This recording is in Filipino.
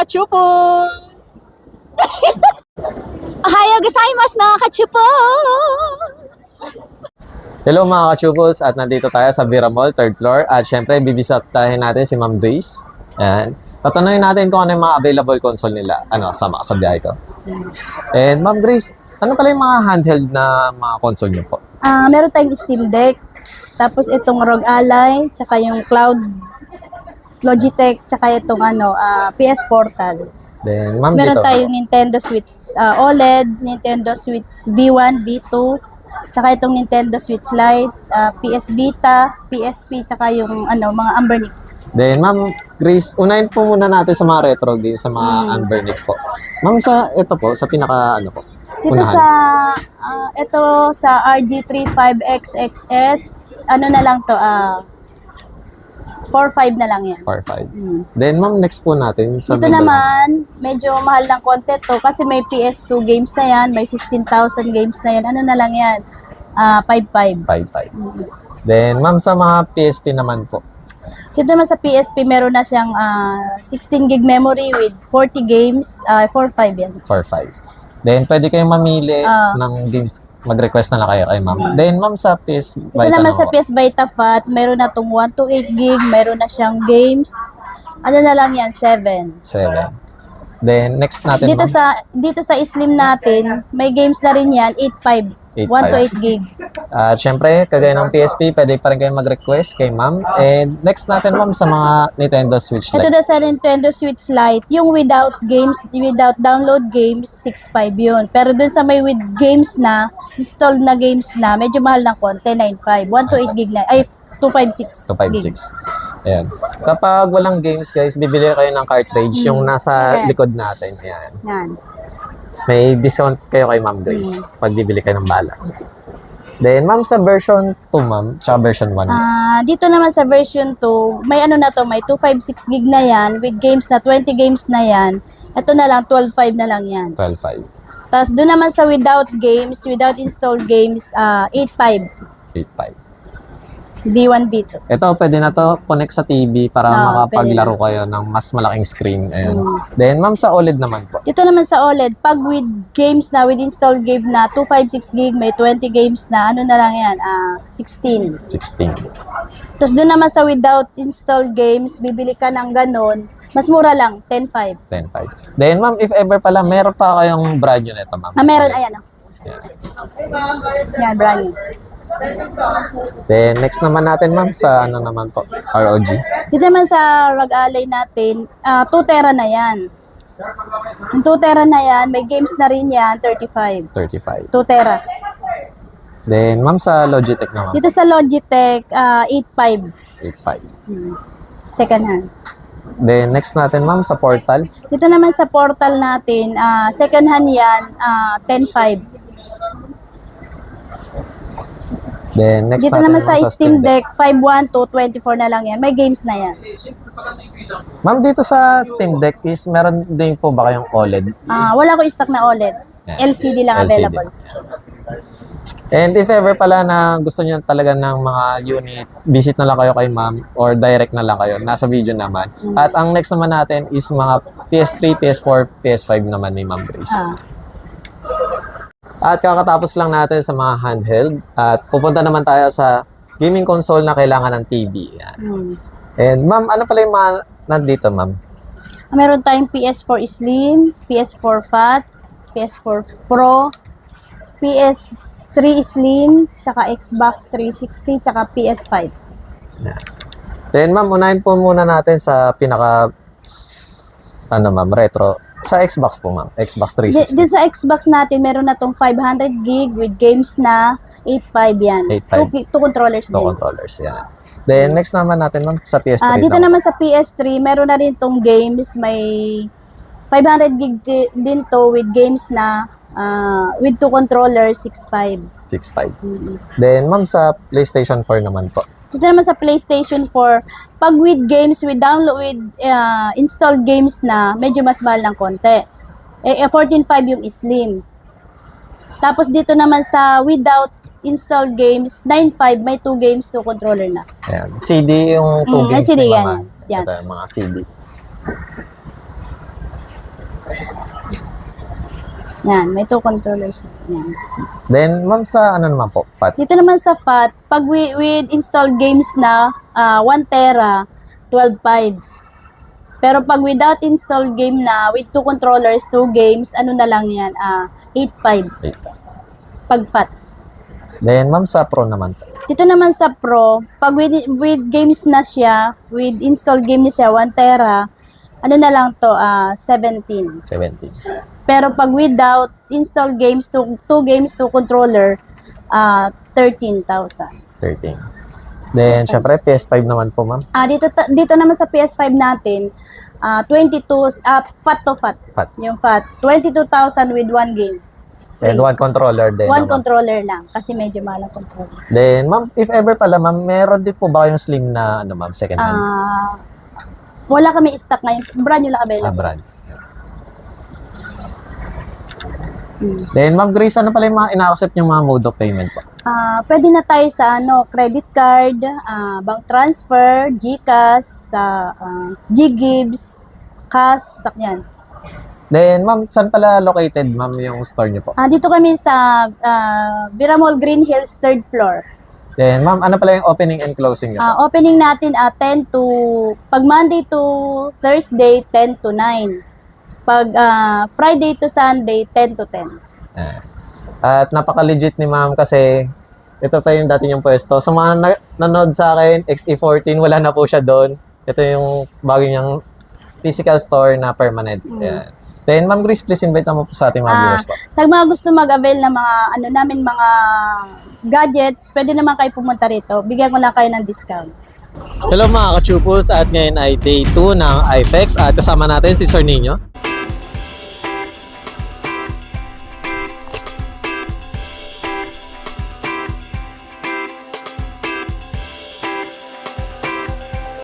kachupos! Ohayo gozaimasu mga kachupos! Hello mga kachupos, at nandito tayo sa Vera Mall, 3rd floor. At syempre, bibisitahin natin si Ma'am Grace. Ayan. Tatanungin natin kung ano yung mga available console nila. Sama ka sa biyahe ko. And Ma'am Grace, ano pala yung mga handheld na mga console niyo po? Meron tayong Steam Deck, tapos itong ROG Ally, tsaka yung Cloud Logitech, tsaka itong PS Portal. Then, Ma'am, Meron dito. tayong Nintendo Switch OLED, Nintendo Switch V1, V2, tsaka itong Nintendo Switch Lite, PS Vita, PSP, tsaka yung mga Ambernic. Then, Ma'am Grace, unahin po muna natin sa mga retro games, sa mga Ambernic po. Ma'am, sa ito po, sa pinaka po? Dito Unahan. sa RG35XXX, na lang to, 4.5 na lang yan. 4.5. Then, Ma'am, next po natin sa Dito naman, medyo mahal ng content to kasi may PS2 games na yan, may 15,000 games na yan. Ano na lang yan? 5.5. 5.5. Then, Ma'am, sa mga PSP naman po. Dito naman sa PSP, meron na siyang 16 gig memory with 40 games, 4.5 yan. 4.5. Then, pwede kayong mamili ng games. Mag-request na lang kayo kay Ma'am. Then, Ma'am, sa PS Vita Dito naman sa PS Vita Fat, meron na itong 1 to 8 gig, meron na siyang games. Ano na lang yan? 7. 7. Then, next natin, Dito Ma'am. dito sa Slim natin, may games na rin yan, 8.5. 1 to 8 gig. At syempre, kagaya ng PSP, pwede pa rin kayong mag-request kay Ma'am. And next natin, Ma'am, sa mga Nintendo Switch Ito Lite. na sa Nintendo Switch Lite, yung without games, without download games, 6.5 yun. Pero dun sa may with games na, installed na games na, medyo mahal ng konti, 9.5. 1 to 8 gig na, 256 gig. 256. Ayan. Kapag walang games, guys, bibili kayo ng cartridge, yung nasa likod natin. Ayan. Yan. May discount kayo kay Ma'am Grace pag bibili kayo ng bala. Then, Ma'am, sa version 2, Ma'am, tsaka version 1. Dito naman sa version 2, may may 256 gig na yan, with games na 20 games na yan. Ito na lang, 12.5 na lang yan. 12.5. Tapos doon naman sa without games, without installed games, 8.5. 8.5. B1, B2. Ito, pwede na to connect sa TV para makapaglaro kayo ng mas malaking screen. Ayan. Then, Ma'am, sa OLED naman po. Dito naman sa OLED, pag with games na, with installed game na, 256 gig, may 20 games na, ano na lang yan, 16. 16. Tapos doon naman sa without installed games, bibili ka ng ganun, mas mura lang, 10.5. 10.5. Then, Ma'am, if ever pala, meron pa kayong brand new nito, Ma'am. Meron, ayan. Ayan. Yan, brand new. Then, next naman natin, Ma'am, sa naman po, ROG. Dito naman sa ROG Ally natin, 2 tera na yan. Yung 2 tera na yan, may games na rin yan, 35. 35. 2 tera. Then, Ma'am, sa Logitech naman. Dito sa Logitech, 8.5. 8.5. Second hand. Then, next natin, Ma'am, sa Portal. Dito naman sa Portal natin, second hand yan, 10.5. Then, next Dito natin, naman sa Ma'am, Steam Deck, 5.1 to 24 na lang yan. May games na yan. Ma'am, dito sa Steam Deck is meron din po ba kayong OLED? Wala ko stock na OLED. Yan. LCD lang LCD. available. And if ever pala na gusto niyo talaga ng mga unit, visit na lang kayo kay Ma'am or direct na lang kayo. Nasa video naman. At ang next naman natin is mga PS3, PS4, PS5 naman ni Ma'am Grace. At kakatapos lang natin sa mga handheld at pupunta naman tayo sa gaming console na kailangan ng TV. Yan. And Ma'am, ano pala yung mga nandito, Ma'am? Meron tayong PS4 Slim, PS4 Fat, PS4 Pro, PS3 Slim, tsaka Xbox 360, tsaka PS5. Yan. Then Ma'am, unahin po muna natin sa pinaka Ma'am, retro. Sa Xbox po, Ma'am. Xbox 360. Dito sa Xbox natin, meron na tong 500 gig with games na 8.5 yan. 8.5. 2 controllers Two din. controllers, yan. Then, next naman natin, Ma'am, sa PS3. Dito naman sa PS3, meron na rin tong games. May 500 gig din to with games na with 2 controllers, 6.5. 6.5. Then, Ma'am, sa PlayStation 4 naman po. Dito naman sa PlayStation 4, pag with games, with download, with installed games na, medyo mas mahal ng konti. 14.5 yung Slim. Tapos dito naman sa without installed games, 9.5, may 2 games, 2 controller na. Ayan. CD yung 2 games. CD ni yan. Mama. Yan. Ito yung mga CD. Yan, may 2 controllers. Yan. Then, ma'am, sa ano naman po? FAT. Dito naman sa FAT, pag with installed games na 1 tera, 12.5. Pero pag without installed game na, with 2 controllers, 2 games, ano na lang yan, 8.5 pag FAT. Then, ma'am, sa Pro naman po. Dito naman sa Pro, pag with games na siya, with installed game na siya, 1 tera, ano na lang to, 17. 17. Pero pag without installed games, 2 games, 2 controller, 13,000. 13. Then, PS5. syempre, PS5 naman po, ma'am. Dito naman sa PS5 natin, 22, FAT to FAT. FAT. Yung FAT, 22,000 with 1 game. And 1 controller din. 1 naman. controller lang, kasi medyo mahal ang controller. Then, ma'am, if ever pala, ma'am, meron din po ba yung slim na, ano, ma'am, second hand? Wala kami stock ngayon. Brand new lang available. Brand. Hmm. Then, ma'am Grace, ano pala yung mga ina-accept yung mga mode of payment po? Pwede na tayo sa credit card, bank transfer, GCash, GGives, cash, sakyan. Then, ma'am, saan pala located, ma'am, yung store niyo po? Dito kami sa Vera Mall Green Hills, 3rd floor. Then, ma'am, ano pala yung opening and closing niyo po? Opening natin 10 to, pag Monday to Thursday, 10 to 9. Pag Friday to Sunday, 10 to 10. At napaka-legit ni ma'am kasi ito pa yung dati yung pwesto. Sa mga nanood sa akin, XE14, wala na po siya doon. Ito yung bago niyang physical store na permanent. Yan. Then, ma'am Grace, please invite naman po sa ating mga viewers po. Sa mga gusto mag-avail ng mga mga gadgets, pwede naman kayo pumunta rito. Bigyan ko lang kayo ng discount. Hello mga ka-chupos, at ngayon ay day 2 ng IFEX at kasama natin si Sir Nino.